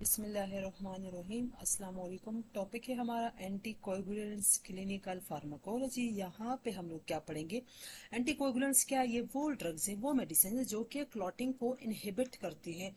बिस्मिल्लाहिर्रहमानिर्रहीम। अस्सलाम वालेकुम। टॉपिक है हमारा एंटी कोएगुलेंट्स क्लिनिकल फार्माकोलॉजी। यहाँ पे हम लोग क्या पढ़ेंगे, एंटी कोएगुलेंट्स क्या, ये वो ड्रग्स हैं, वो मेडिसिन है जो कि क्लॉटिंग को इनहिबिट करती हैं।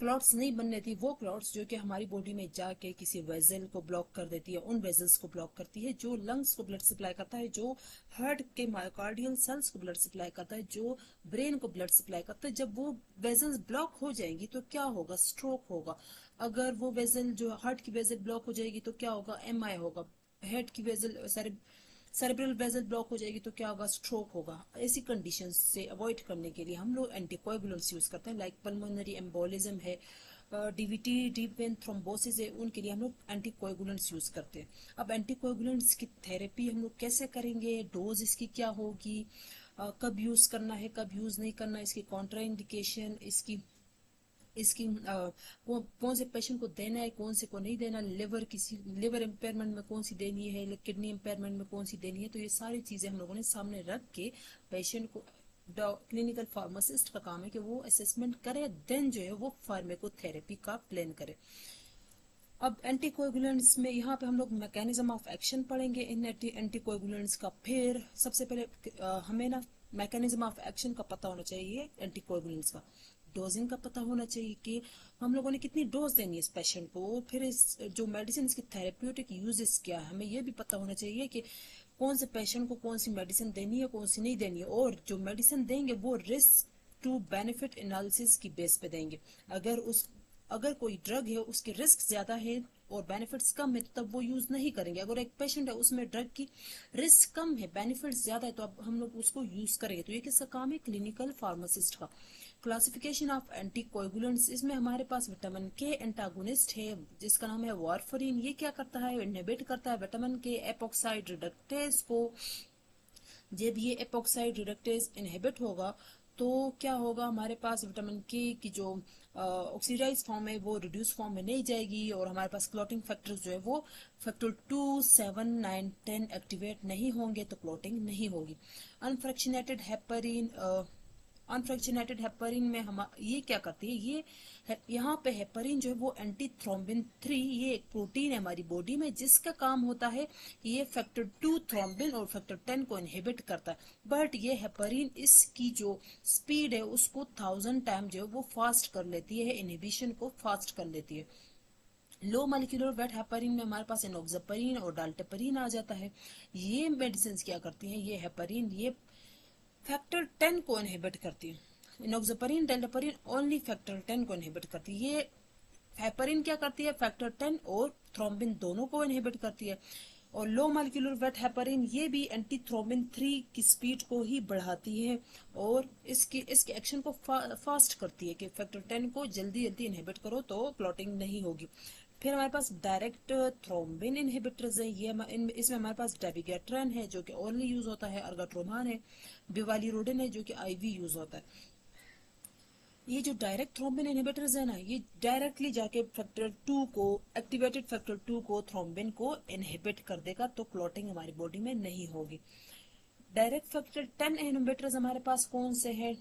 क्लॉट्स नहीं बनने थी, वो क्लॉट्स जो कि हमारी बॉडी में जाके किसी वेजल को ब्लॉक कर देती है, उन वेजल्स को ब्लॉक करती है जो लंग्स को ब्लड सप्लाई करता है, जो हार्ट के मायोकार्डियल सेल्स को ब्लड सप्लाई करता है, जो ब्रेन को ब्लड सप्लाई करता है। जब वो वेजल्स ब्लॉक हो जाएंगी तो क्या होगा, स्ट्रोक होगा। अगर वो वेजल जो हार्ट की वेजल ब्लॉक हो जाएगी तो क्या होगा, एमआई होगा। हेड की वेजल सेरेब्रल वेजल ब्लॉक हो जाएगी तो क्या होगा, स्ट्रोक होगा। ऐसी कंडीशन से अवॉइड करने के लिए हम लोग एंटीकोएगुलेंट्स यूज करते हैं, लाइक पल्मोनरी एम्बोलिज्म है, डीवीटी डीप वेन थ्रोम्बोसिस है, उनके लिए हम लोग एंटीकोएगुलेंट्स यूज करते हैं। अब एंटीकोएगुलेंट्स की थेरेपी हम लोग कैसे करेंगे, डोज इसकी क्या होगी, कब यूज करना है कब यूज नहीं करना, इसकी कॉन्ट्राइंडिकेशन, इसकी कौन से पेशेंट को देना है, कौन से को नहीं देना, लिवर इम्पेयरमेंट में कौन सी देनी है, किडनी इम्पेयरमेंट में कौन सी देनी है। तो ये सारी चीजें हम लोगों ने सामने रख के पेशेंट को, क्लिनिकल फार्मासिस्ट का काम है कि वो असेसमेंट करे, देन जो है वो फार्मेकोथेरेपी का प्लान करे। अब एंटीकोएगुलेंट्स में यहाँ पे हम लोग मैकेनिज्म ऑफ एक्शन पढ़ेंगे इन एंटीकोएगुलेंट्स का। फिर सबसे पहले हमें ना मैकेनिज्म ऑफ एक्शन का पता होना चाहिए एंटीकोएगुलेंट्स का। डोजिंग का पता होना चाहिए कि हम लोगों ने कितनी डोज देनी है इस पेशेंट को। फिर इस जो मेडिसिन की थेरेप्यूटिक यूजेस क्या है, हमें ये भी पता होना चाहिए कि कौन से पेशेंट को कौन सी मेडिसिन देनी है, कौन सी नहीं देनी है। और जो मेडिसिन देंगे वो रिस्क टू बेनिफिट एनालिसिस की बेस पे देंगे। अगर कोई ड्रग है उसके रिस्क ज्यादा है और बेनिफिट्स कम है तो तब वो यूज नहीं करेंगे। अगर एक पेशेंट है उसमें ड्रग की रिस्क कम है, बेनिफिट्स ज्यादा है, तो अब हम लोग उसको यूज करेंगे। तो ये किसका काम है, क्लिनिकल फार्मासिस्ट का। क्लासिफिकेशन ऑफ एंटीकोएगुलेंट्स, इसमें हमारे पास विटामिन के एंटागोनिस्ट है जिसका नाम है वारफरिन। ये क्या करता है, इनहिबिट करता है विटामिन के एपोक्साइड रिडक्टेज को। जब ये एपोक्साइड रिडक्टेज इनहिबिट होगा तो क्या होगा, हमारे पास विटामिन के की जो ऑक्सीडाइज फॉर्म है वो रिड्यूस फॉर्म में नहीं जाएगी, और हमारे पास क्लॉटिंग फैक्टर्स जो है वो फैक्टर 2, 7, 9, 10 एक्टिवेट नहीं होंगे तो क्लॉटिंग नहीं होगी। अनफ्रैक्शनेटेड हेपरिन, अनफ्रैक्शनेटेड हेपरिन में हम ये क्या करती है, ये यहाँ पे हेपरिन जो है वो एंटी थ्रोम्बिन 3, ये एक प्रोटीन है हमारी बॉडी में जिसका काम होता है ये फैक्टर 2 थ्रोम्बिन और फैक्टर 10 को इनहिबिट करता है। बट ये हेपरिन इसकी जो स्पीड है उसको 1000 टाइम जो है वो फास्ट कर लेती है, इनहिबिशन को फास्ट कर लेती है। लो मॉलिक्यूलर वेट हेपरिन में हमारे पास एनोक्सापरिन और डाल्टेपरिन आ जाता है। ये मेडिसिन क्या करती हैं, ये हेपरिन ये फैक्टर 10 को इनहिबिट करती है। इनोक्सापरिन डेल्टापरिन ओनली फैक्टर 10 को इनहिबिट करती है। ये हेपरिन क्या करती है, फैक्टर 10 और थ्रोम्बिन दोनों को इनहिबिट करती है। और लो मॉलिक्यूलर वेट हेपरिन ये भी एंटी थ्रोम्बिन 3 की स्पीड को ही बढ़ाती है और इसके एक्शन को फास्ट करती है कि फैक्टर 10 को जल्दी जल्दी इनहिबिट करो तो क्लॉटिंग नहीं होगी। फिर हमारे पास डायरेक्ट थ्रोम्बिन इनहिबिटर्स है, ये इसमें हमारे पास डेबिगेट्रन है जो कि ओरली यूज होता है, अर्गाट्रोमान है, बिवालिरोडिन है जो कि आईवी यूज होता है। ये जो डायरेक्ट थ्रोम्बिन इनहिबिटर्स है ना, ये डायरेक्टली जाके फैक्टर 2 को, एक्टिवेटेड फैक्टर 2 को, थ्रोम्बिन को इनहिबिट कर देगा तो क्लॉटिंग हमारी बॉडी में नहीं होगी। डायरेक्ट फैक्टर 10 इनहिबिटर्स हमारे पास कौन से हैं,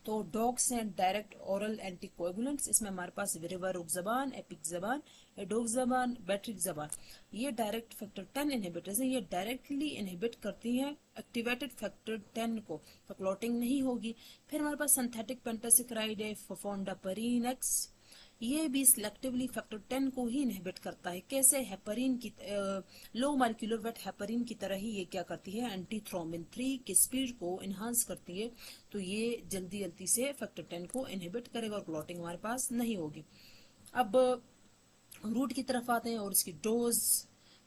तो डॉक्स हैं डायरेक्ट ओरल एंटीकोएगुलेंट्स। इसमें हमारे पास रिवारोक्साबान, एपिक्साबान, एडोक्साबान, बेट्रिक्साबान, ये डायरेक्ट फैक्टर 10 इनहिबिटर्स हैं। ये डायरेक्टली इनहिबिट करती हैं एक्टिवेटेड फैक्टर 10 को तो क्लॉटिंग नहीं होगी। फिर हमारे पास सिंथेटिक पेंटासिक्राइड है, फफोंडापरिन एक्स, ये भी सिलेक्टिवली फैक्टर 10 को ही इनहिबिट करता है। कैसे, हेपरिन की लो मॉलिक्यूलर वेट हेपरिन की तरह ही ये क्या करती है, एंटी थ्रोम्बिन 3 की स्पीड को इनहांस करती है। तो ये जल्दी जल्दी से फैक्टर 10 को इनहिबिट करेगा और क्लॉटिंग हमारे पास नहीं होगी। अब रूट की तरफ आते हैं और इसकी डोज।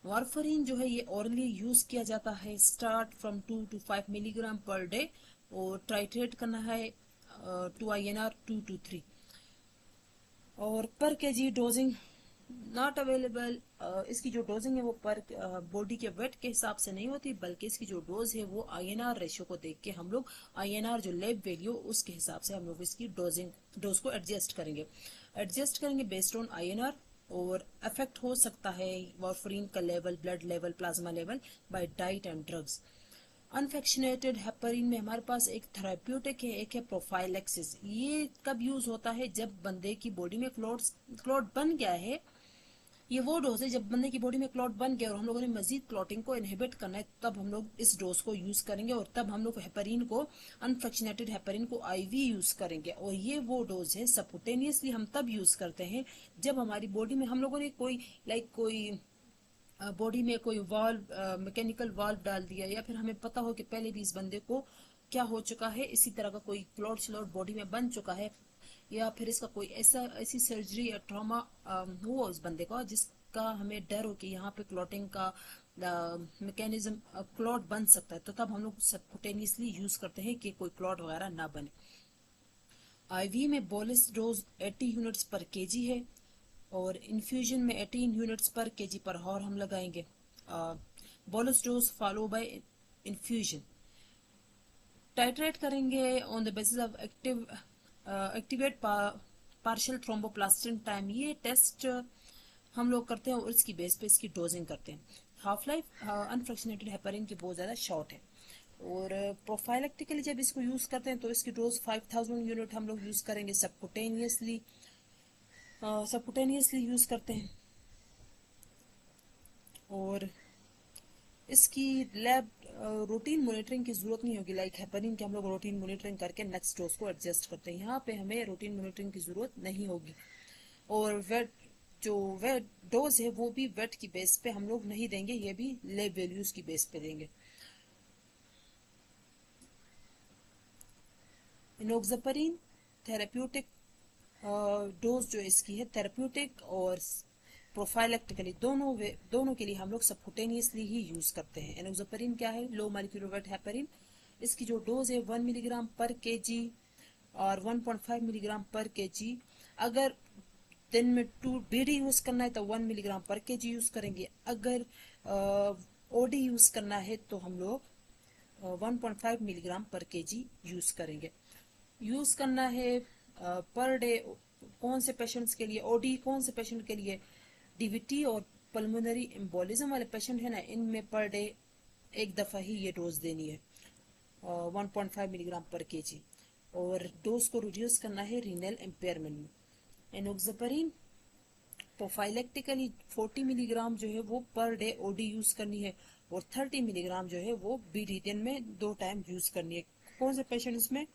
वारफरिन जो है ये ओरली यूज किया जाता है, start from 2 to 5 milligram per day, और ट्राइट्रेट करना है 2 INR 2 to 3, और पर केजी डोजिंग नॉट अवेलेबल। इसकी जो डोजिंग है वो पर बॉडी के वेट के हिसाब से नहीं होती, बल्कि इसकी जो डोज है वो INR रेशियो को देख के हम लोग, INR जो लैब वैल्यू उसके हिसाब से हम लोग इसकी डोज को एडजस्ट करेंगे बेस्ड ऑन INR। और अफेक्ट हो सकता है वारफरीन का level, blood level, plasma level by diet and drugs. Unfractionated heparin में हमारे पास एक थेराप्यूटिक है, एक है प्रोफाइलेक्सिस। ये कब यूज होता है? जब बंदे की बॉडी में क्लॉट बन गया है। ये वो डोज है जब बंदे की बॉडी में क्लॉट बन गया और हम लोगों ने मजीद क्लॉटिंग को इनहिबिट करना है, तब हम लोग इस डोज को यूज करेंगे और तब हम लोग हेपरिन को, अनफ्रैक्शनेटेड हेपरिन को आईवी यूज करेंगे। और ये वो डोज है सबकुटेनियसली हम तब यूज करते हैं जब हमारी बॉडी में हम लोगों ने कोई बॉडी में कोई वाल्व, मैकेनिकल वाल्व डाल दिया, या फिर हमें पता हो कि पहले भी इस बंदे को क्या हो चुका है, इसी तरह का कोई क्लॉट श्लॉट बॉडी में बन चुका है, या फिर इसका कोई ऐसी सर्जरी या ट्रॉमा हुआ उस बंदे का जिसका हमें डर हो कि यहाँ पे क्लॉटिंग का मैकेनिज्म, क्लॉट बन सकता है, तो तब हम लोग सबकुटेनियसली यूज करते हैं कि कोई क्लॉट वगैरह ना बने। आईवी में बोलस डोज 80 यूनिट्स पर केजी है और इन्फ्यूजन में 18 यूनिट्स पर केजी पर हॉर हम लगाएंगे। Bolus dose follow by infusion. Titrate करेंगे on the basis of activate partial thromboplastin time. ये टेस्ट हम लोग करते हैं और इसकी बेस पे इसकी डोजिंग करते हैं। हाफ लाइफ अनफ्रैक्शनेटेड हेपरिन की बहुत ज़्यादा शॉर्ट है और प्रोफाइलेक्टिकली जब इसको यूज़ करते हैं तो इसकी डोज 5000 यूनिट हम लोग यूज़ करेंगे। सबकुटेनियसली यूज़ करते हैं और इसकी लैब रूटीन मॉनिटरिंग की जरूरत नहीं होगी। लाइक हेपरिन के हम लोग रूटीन मॉनिटरिंग करके नेक्स्ट डोज को एडजस्ट करते हैं, यहाँ पे हमें रूटीन मॉनिटरिंग की जरूरत नहीं होगी। और वेट डोज है वो भी वेट की बेस पे हम लोग नहीं देंगे, ये भी लैब वैल्यूज की बेस पे देंगे। इनोक्सापरिन थेराप्यूटिक डोज जो इसकी है, थेराप्यूटिक और प्रोफाइलेक्टिकली दोनों के लिए हम लोग सबकुटेनियसली ही यूज करते हैं। एनोक्सापरिन क्या है? लो मॉलिक्यूलर वेट हेपरिन। इसकी जो डोज है 1 मिलीग्राम पर केजी और 1.5 मिलीग्राम पर केजी। अगर दिन में 2 बीडी यूज करना है तो 1 मिलीग्राम पर केजी यूज करेंगे। अगर ओडी यूज करना है तो हम लोग 1.5 मिलीग्राम पर केजी यूज करेंगे। यूज करना है पर डे। कौन से पेशेंट्स के लिए ओडी? कौन से पेशेंट के लिए? डीवीटी और पल्मोनरी एम्बोलिज्म वाले पेशेंट है ना, इनमें पर डे एक दफा ही ये डोज देनी है 1.5 मिलीग्राम पर केजी। और डोज को रिड्यूस करना है रीनल एम्पेयरमेंट में। एनोक्सापरिन प्रोफाइलेक्टिकली 40 मिलीग्राम जो है वो पर डे ओडी यूज करनी है और 30 मिलीग्राम जो है वो बीडी दिन में 2 टाइम यूज करनी है। कौन से पेशेंट्स में?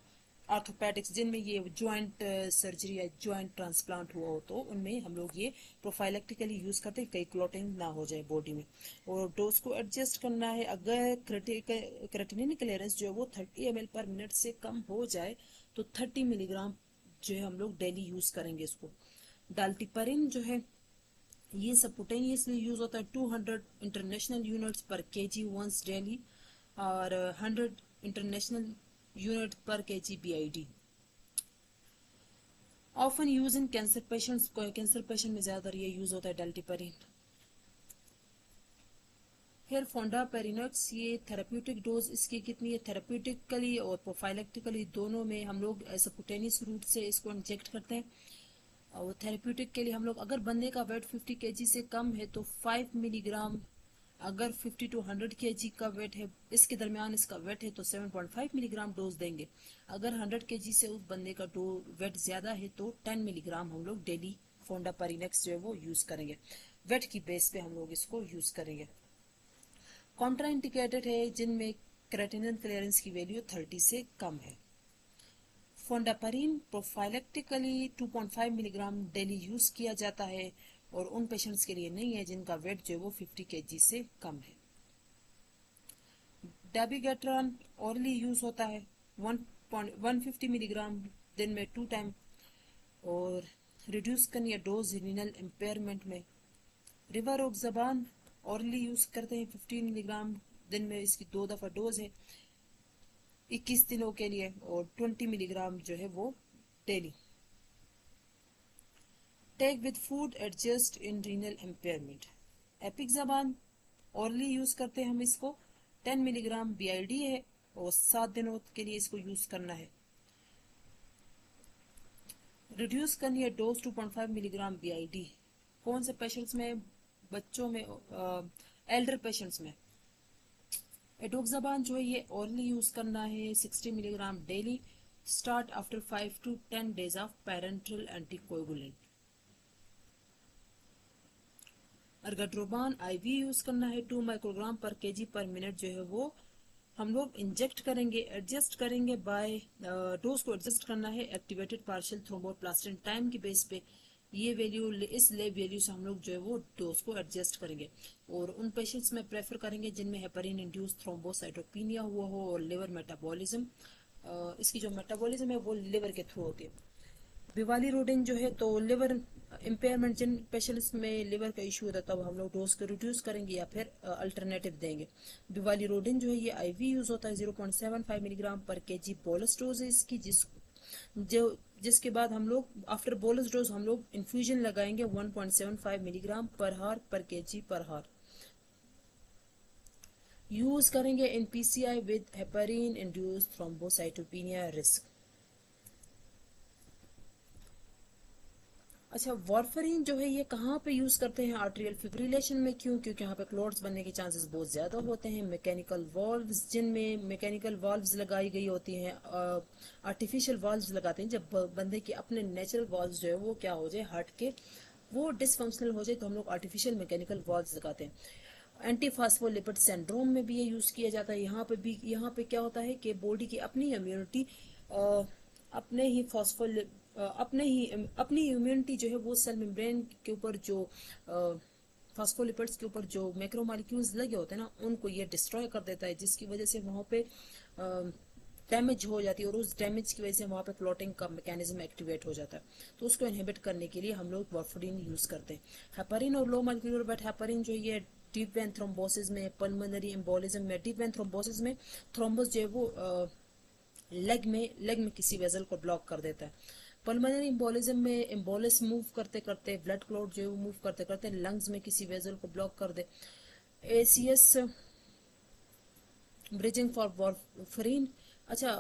ऑर्थोपेडिक्स, जिनमें ये ज्वाइंट सर्जरी या ज्वाइंट ट्रांसप्लांट हुआ हो तो उनमें हम लोग ये प्रोफाइलेक्टिकली यूज करते हैं, कहीं क्लॉटिंग ना हो जाए बॉडी में। और डोज को एडजस्ट करना है। अगर क्रेटिनिन क्लियरेंस जो है वो 30 ml पर मिनट से कम हो जाए तो 30 मिलीग्राम जो है हम लोग डेली यूज करेंगे इसको। डाल्टिपरिन जो है ये सबकुटेनियसली यूज होता है 200 इंटरनेशनल यूनिट्स पर केजी वंस डेली और 100 इंटरनेशनल यूनिट पर KG BID. Often use in cancer patients. Cancer patient में ज्यादातर ये यूज होता है डाल्टिपरिन। फिर फोंडापेरिनॉक्स, ये थेराप्यूटिक डोज इसकी कितनी है? थेराप्यूटिकली और प्रोफाइलेक्टिकली दोनों में हम लोग सबकुटेनियस रूट से इसको इंजेक्ट करते हैं। और थेरेप्यूटिक के लिए हम लोग, अगर बंदे का वेट 50 केजी से कम है तो 5 मिलीग्राम। अगर 50 टू 100 केजी का वेट है, इसके दरमियान इसका वेट है तो 7.5 मिलीग्राम डोज देंगे। अगर 100 केजी से उस बंदे का वेट ज्यादा है तो 10 मिलीग्राम हम लोग डेली फोंडापेरिनेक्स जो है वो यूज करेंगे। वेट की बेस पे हम लोग इसको यूज करेंगे। कॉन्ट्राइंडिकेटेड है जिनमें क्रेटिनिन क्लियरेंस की वैल्यू 30 से कम है। फोंडापरिन प्रोफाइलेक्टिकली 2.5 मिलीग्राम डेली यूज किया जाता है और उन पेशेंट्स के लिए नहीं है जिनका वेट जो है वो 50 केजी से कम है। डेबिगेट्रॉन ऑरली यूज होता है 150 मिलीग्राम दिन में 2 टाइम और रिड्यूस करनी है डोज रीनल इम्पेयरमेंट में। रिवारोक्साबान ऑरली यूज करते हैं 15 मिलीग्राम दिन में, इसकी 2 दफा डोज है 21 दिनों के लिए और 20 मिलीग्राम जो है वो daily. Take with food adjust in renal impairment. Apixaban orally use करते हैं हम इसको 10 मिलीग्राम बीआईडी है और 7 दिनों के लिए इसको यूज करना है। रिड्यूस करनी है डोज 2.5 मिलीग्राम बीआईडी। कौन से पेशेंट्स में? बच्चों में, एल्डर पेशेंट्स में। एडोक्साबान जो है ये ओरली यूज करना है 60 milligram daily, start after 5 to 10 days of parenteral anticoagulant. Argatroban IV use करना है 2 माइक्रोग्राम पर केजी पर मिनट जो है वो हम लोग इंजेक्ट करेंगे, एडजस्ट करेंगे बाय डोज को एडजस्ट करना है एक्टिवेटेड पार्शियल थ्रोम्बोप्लास्टिन टाइम की बेस पे। ये वैल्यू, इस लेब वैल्यू से हम लोग जो है वो डोज को एडजस्ट करेंगे। और उन पेशेंट्स में प्रेफर करेंगे जिनमें हेपरिन इंड्यूस थ्रोम्बोसाइटोपिनिया हुआ हो और लिवर मेटाबॉलिज्म, इसकी जो मेटाबॉलिज्म है वो लिवर के थ्रू होती है। बिवाली रोडिन जो है तो लिवर इम्पेयरमेंट, जिन पेशेंट्स में लिवर का इशू होता है तब हम लोग डोज को रिड्यूस करेंगे या फिर अल्टरनेटिव देंगे। बिवाली रोडिन जो है ये आईवी यूज होता है 0.75 मिलीग्राम पर केजी बोलस डोज है इसकी, जिसके बाद हम लोग आफ्टर बोलस डोज हम लोग इन्फ्यूजन लगाएंगे 1.75 मिलीग्राम पर हार पर केजी पर हार। यूज करेंगे in PCI with heparin induced thrombocytopenia risk. अच्छा, वारफरीन जो है ये कहाँ पे यूज करते हैं आर्टेरियल फिब्रिलेशन में, क्यों? क्योंकि यहाँ पे क्लॉट्स बनने के चांसेस बहुत ज्यादा होते हैं। मैकेनिकल वाल्व्स, जिनमें मैकेनिकल वाल्व्स लगाई गई होती हैं, आर्टिफिशियल वाल्व्स लगाते हैं जब बंदे के अपने नेचुरल वाल्व्स जो है वो क्या हो जाए, हार्ट के वो डिसफंक्शनल हो जाए तो हम लोग आर्टिफिशियल मैकेनिकल वाल्व्स लगाते हैं। एंटी फास्फोलिपिड सिंड्रोम में भी ये यूज किया जाता है। यहाँ पे क्या होता है कि बॉडी की अपनी इम्यूनिटी अपने ही फॉस्फोलिप अपनी इम्यूनिटी जो है वो सेल मेम्ब्रेन के ऊपर जो फास्फोलिपिड्स के ऊपर जो मैक्रोमोलिक्यूल्स लगे होते हैं ना, उनको ये डिस्ट्रॉय कर देता है, जिसकी वजह से वहाँ पे डैमेज हो जाती है और उस डैमेज की वजह से वहाँ पे क्लॉटिंग का मैकेनिज्म एक्टिवेट हो जाता है। तो उसको इनहिबिट करने के लिए हम लोग वारफरीन यूज करते हैं। हेपरिन और लो मॉलिक्यूलर बट हेपरिन जो ये डीप वेन थ्रोम्बोसिस में, पल्मोनरी एम्बोलिज्म में, डीप वेन थ्रोम्बोसिस में थ्रोम्बोस जो है वो लेग में किसी वेजल को ब्लॉक कर देता है। पल्मोनरी एम्बोलिज्म में एम्बोलिस मूव करते करते, ब्लड क्लॉट जो है वो मूव करते करते लंग्स में किसी वेजल को ब्लॉक कर दे। ACS bridging for warfarin. अच्छा,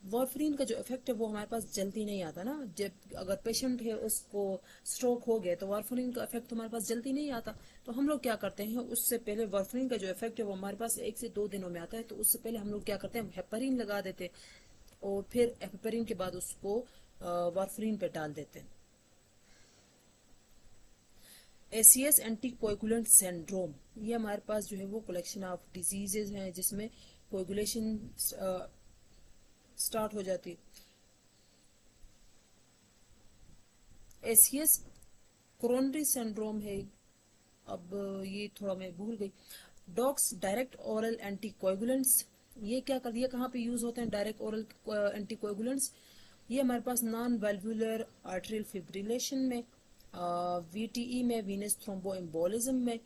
वारफरीन का जो इफेक्ट है वो हमारे पास जल्दी नहीं आता ना। जब अगर पेशेंट है उसको स्ट्रोक हो गया तो वारफरीन का इफेक्ट हमारे पास जल्दी नहीं आता। तो हम लोग क्या करते हैं, उससे पहले वारफरीन का जो इफेक्ट है वो हमारे पास 1 से 2 दिनों में आता है, तो उससे पहले हम लोग क्या करते हैं, हेपरिन लगा देते हैं और फिर हेपरिन के बाद उसको वारफरीन पे डाल देते हैं। एसीएस एंटीकोएगुलेंट सिंड्रोम, ये हमारे पास जो है वो कलेक्शन ऑफ डिजीजेज हैं जिसमें कोएगुलेशन स्टार्ट हो जाती है। एसीएस कोरोनरी सिंड्रोम है। अब ये थोड़ा मैं भूल गई। डॉक्स डायरेक्ट ओरल एंटीकोएगुलेंट्स, ये क्या कर, ये कहाँ पे यूज होते हैं डायरेक्ट ओरल एंटीकोएगुलेंट्स? ये हमारे पास नॉन वेल्वुलर आर्टरियल फिब्रिलेशन में, वीटीई में, वीनस थ्रोम्बो एम्बोलिज्म में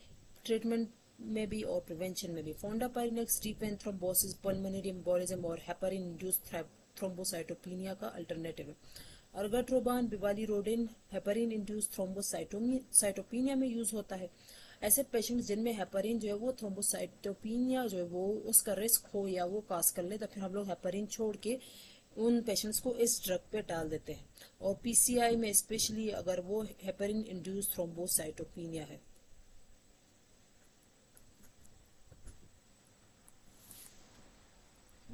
ट्रीटमेंट में भी और प्रिवेंशन में भी। Fondaparinux deep vein thrombosis, pulmonary embolism और हेपरिन इंड्यूस्ड थ्रोम्बोसाइटोपिनिया का अल्टरनेटिव है। Argatroban bivalirudin heparin induced thrombocytopenia में यूज होता है। ऐसे पेशेंट जिनमें हेपरिन जो है वो थ्रोम्बोसाइटोपिनिया जो है वो उसका रिस्क हो या वो काज कर ले, तो फिर हम लोग हेपरिन छोड़ के उन पेशेंट्स को इस ड्रग पे डाल देते हैं। और पीसीआई में स्पेशली अगर वो हेपरिन इंड्यूस्ड थ्रोम्बोसाइटोपिनिया है।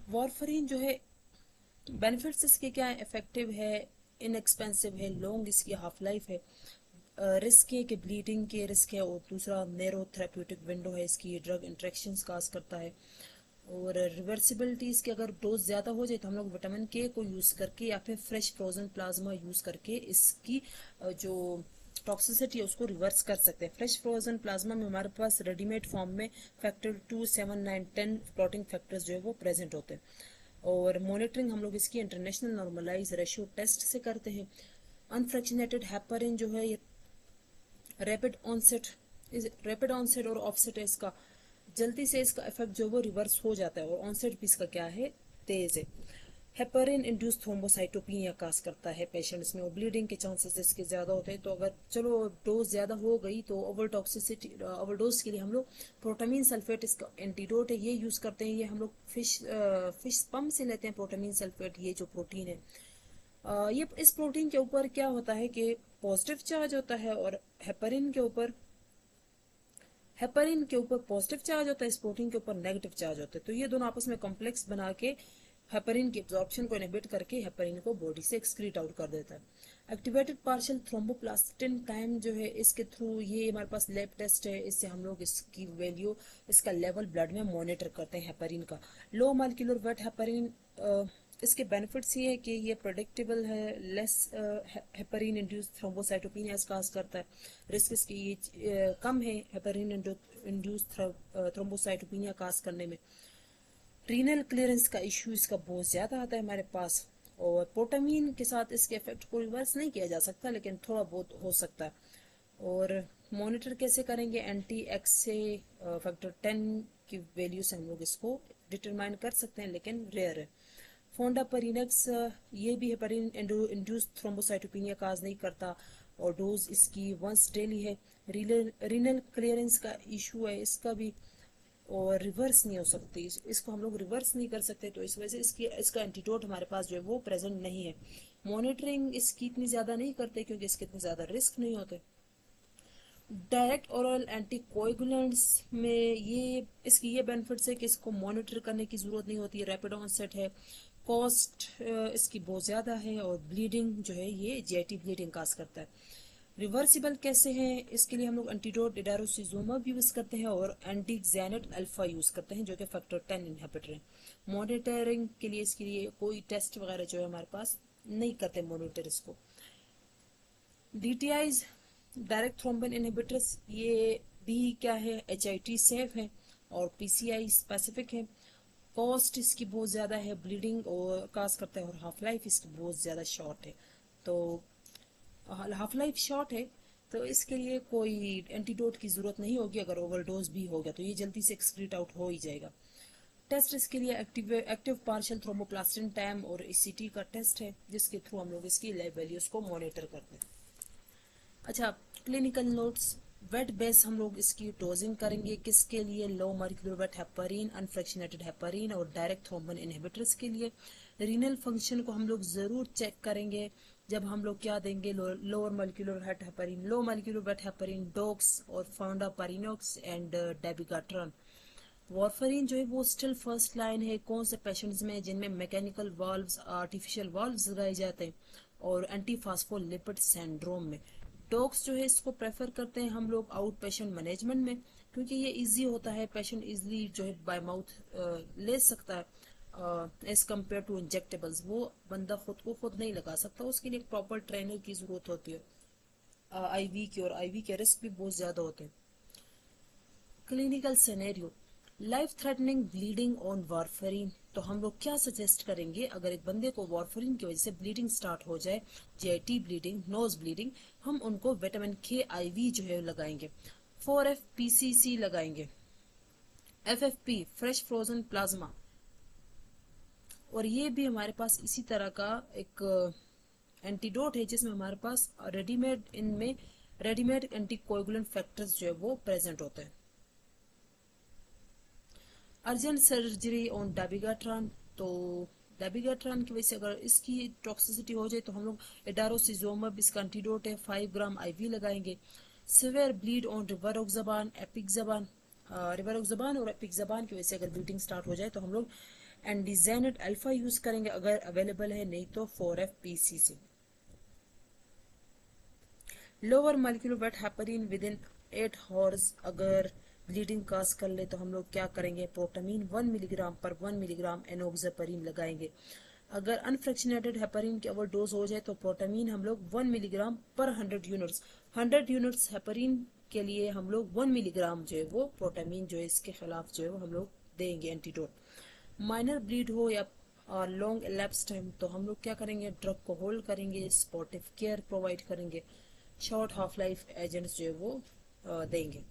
वारफरीन जो है बेनिफिट्स इसके क्या है, इफेक्टिव है, इनएक्सपेंसिव है, लॉन्ग इसकी हाफ लाइफ है, रिस्क है कि ब्लीडिंग के रिस्क है, और दूसरा नैरो थेरेप्यूटिक विंडो है इसकी, ड्रग इंट्रैक्शंस काज करता है। और रिवर्सिबिलिटी इसके अगर डोज ज्यादा हो जाए तो हम लोग विटामिन के को यूज करके या फिर फ्रेश फ्रोजन प्लाज्मा यूज करके इसकी जो टॉक्सिसिटी है उसको रिवर्स कर सकते हैं। फ्रेश फ्रोजन प्लाज्मा में हमारे पास रेडीमेड फॉर्म में फैक्टर 2, 7, 9, 10 क्लॉटिंग फैक्टर्स जो है वो प्रेजेंट होते हैं। और मॉनिटरिंग हम लोग इसकी इंटरनेशनल नॉर्मलाइज रेशियो टेस्ट से करते हैं। अनफ्रैक्शनेटेड हेपरिन जो है ये रैपिड ऑनसेट और ऑफसेट है इसका, जल्दी से इसका इफेक्ट जो वो रिवर्स हो जाता है, और ऑनसेट भी इसका क्या है, तेज है। हेपरिन इंड्यूस थ्रोम्बोसाइटोपिनिया काज करता है पेशेंट्स में, और ब्लीडिंग के चांसेस इसके ज्यादा होते हैं। तो अगर चलो डोज ज्यादा हो गई तो ओवरडोज के लिए हम लोग प्रोटामीन सल्फेट इसका एंटीडोट है, ये यूज करते हैं। ये हम लोग फिश पम्प से लेते हैं प्रोटामीन सल्फेट, ये जो प्रोटीन है। ये इस प्रोटीन के ऊपर क्या होता है कि पॉजिटिव चार्ज होता है, और हेपरिन के ऊपर हेपरिन के ऊपर पॉजिटिव चार्ज होता है, इस प्रोटीन के ऊपर नेगेटिव चार्ज होता है, तो ये दोनों आपस में कॉम्प्लेक्स बना के हेपरिन की एब्जॉर्प्शन को इनहिबिट करके हेपरिन को बॉडी से एक्सक्रीट आउट कर देता है। एक्टिवेटेड पार्शियल थ्रोम्बोप्लास्टिन टाइम जो है, इसके थ्रू ये हमारे पास लैब टेस्ट है, इससे हम लोग इसकी वैल्यू, इसका लेवल ब्लड में मॉनिटर करते हैं हेपरिन का। लो मॉलिक्यूलर वेट हेपरिन, इसके बेनिफिट्स ये है कि ये प्रोडिक्टेबल है, लेस हेपरिन इंड्यूस थ्रोम्बोसाइटोपेनिया काज करता है, रिस्क इसकी ये कम है हेपरिन इंड्यूस थ्रोम्बोसाइटोपेनिया काज करने में। रीनल क्लियरेंस का इशू इसका बहुत ज़्यादा आता है हमारे पास, और पोटामीन के साथ इसके इफेक्ट को रिवर्स नहीं किया जा सकता, लेकिन थोड़ा बहुत हो सकता है। और मॉनिटर कैसे करेंगे, एंटी एक्स से फैक्टर 10 की वैल्यू से हम लोग इसको डिटरमाइन कर सकते हैं, लेकिन रेयर है। फोंडा परिनेक्स, ये भी हेपरिन इंड्यूस थ्रोम्बोसाइटोपेनिया काज नहीं करता, और डोज इसकी वंस डेली है। रीनल क्लियरेंस का इशू है इसका भी, और रिवर्स नहीं हो सकती, इसको हम लोग रिवर्स नहीं कर सकते, तो इस वजह से इसका एंटीडोट हमारे पास जो है वो प्रेजेंट नहीं है। मॉनिटरिंग इसकी इतनी ज़्यादा नहीं करते क्योंकि इसके इतने ज़्यादा रिस्क नहीं होते। डायरेक्ट ओरल एंटीकोएगुलेंट्स में इसकी ये बेनिफिट्स है कि इसको मॉनिटर करने की ज़रूरत नहीं होती, रैपिड ऑनसेट है, कॉस्ट इसकी बहुत ज़्यादा है, और ब्लीडिंग जो है ये जीआईटी ब्लीडिंग काज करता है। रिवर्सिबल कैसे हैं, इसके लिए हम लोग एंटीडोट इडारोसिजोमब यूज करते हैं और एंटी ज़ैनेट अल्फा यूज करते हैं, जो कि फैक्टर 10 इनहिबिटर है। मॉनिटरिंग के लिए इसके लिए कोई टेस्ट वगैरह जो है हमारे पास नहीं करते मॉनिटर इसको। डीटीआईज, डायरेक्ट थ्रोम्बिन इनहिबिटर्स, ये भी क्या है, एचआईटी सेफ है और पीसीआई स्पेसिफिक है। कॉस्ट इसकी बहुत ज़्यादा है, ब्लीडिंग और काज करता है, और हाफ लाइफ इसकी बहुत ज़्यादा शॉर्ट है, तो हाफ लाइफ शॉर्ट है, तो इसके लिए कोई एंटीडोट की ज़रूरत नहीं होगी। अगर ओवरडोज भी हो गया तो ये जल्दी से एक्सक्रीट आउट हो ही जाएगा। टेस्ट इसके लिए एक्टिव पार्शियल थ्रोम्बोप्लास्टिन टाइम और ईसीटी का टेस्ट है, जिसके थ्रू हम लोग इसकी लैब वैल्यूज को मॉनिटर करते हैं। अच्छा, क्लिनिकल नोट्स, वेट बेस हम लोग इसकी डोजिंग करेंगे किसके लिए, लो molecular weight heparin, unfractionated heparin और डायरेक्ट थ्रोम्बिन इनहिबिटर्स के लिए। रीनल फंक्शन को हम लोग ज़रूर चेक करेंगे जब हम लोग क्या देंगे, lower molecular weight heparin, low molecular weight heparin, DOACs और फाउंडापारिनोक्स एंड डेबिगाट्रॉन। वारफरीन जो है वो स्टिल फर्स्ट लाइन है कौन से पेशेंट्स में जिनमें मैकेनिकल वाल्व्स, आर्टिफिशियल वाल्व्स लगाए जाते हैं, और एंटी फास्फोलिपिड सिंड्रोम में। डॉग्स जो है इसको प्रेफर करते हैं हम लोग आउट पेशेंट मैनेजमेंट में, क्योंकि ये इजी होता है, पेशेंट इजीली जो है बाय माउथ ले सकता है, एज कम्पेयर टू इंजेक्टेबल्स। वो बंदा खुद को खुद नहीं लगा सकता, उसके लिए एक प्रॉपर ट्रेनर की जरूरत होती है आईवी की, और आईवी के रिस्क भी बहुत ज्यादा होते हैं। Clinical scenario, life threatening bleeding on warfarin, तो हम लोग क्या सजेस्ट करेंगे अगर एक बंदे को वारफरीन की वजह से ब्लीडिंग स्टार्ट हो जाए, जीआईटी ब्लीडिंग, नोज ब्लीडिंग, हम उनको विटामिन के आईवी जो है लगाएंगे, 4FPCC लगाएंगे, FFP फ्रेश फ्रोजन प्लाज्मा, और ये भी हमारे पास इसी तरह का एक एंटीडोट है जिसमें हमारे पास रेडीमेड एंटीकोएगुलेंट फैक्टर्स जो है वो प्रेजेंट होते हैं। अर्जेंट सर्जरी ऑन डेबिगाट्रॉन, तो डेबिगाट्रॉन की वजह से अगर इसकी टॉक्सिसिटी हो जाए तो हम लोग एडारोसिजोमब, इसका एंटीडोट है, 5 ग्राम आईवी लगाएंगे। Severe bleed on rivaroxaban, apixaban, rivaroxaban और एपिक्साबान की वजह से अगर ब्लीडिंग स्टार्ट हो जाए तो हम लोग एंडीजेनेट अल्फा यूज करेंगे अगर अवेलेबल है, नहीं तो 4FPCC। Lower molecular weight heparin with in 8 horse अगर ब्लीडिंग काज कर ले तो हम लोग क्या करेंगे, प्रोटामीन 1 मिलीग्राम पर 1 मिलीग्राम एनोक्सापरिन लगाएंगे। अगर अनफ्रैक्शनेटेड हेपरिन की ओवरडोज हो जाए तो प्रोटामीन हम लोग 1 मिलीग्राम पर 100 यूनिट्स हेपरिन के लिए हम लोग 1 मिलीग्राम जो है वो प्रोटामीन जो है इसके खिलाफ जो है वो हम लोग देंगे एंटीडोट। माइनर ब्लीड हो या लॉन्ग एलैप्स टाइम तो हम लोग क्या करेंगे, ड्रग को होल्ड करेंगे, सपोर्टिव केयर प्रोवाइड करेंगे, शॉर्ट हाफ लाइफ एजेंट्स जो है वो देंगे।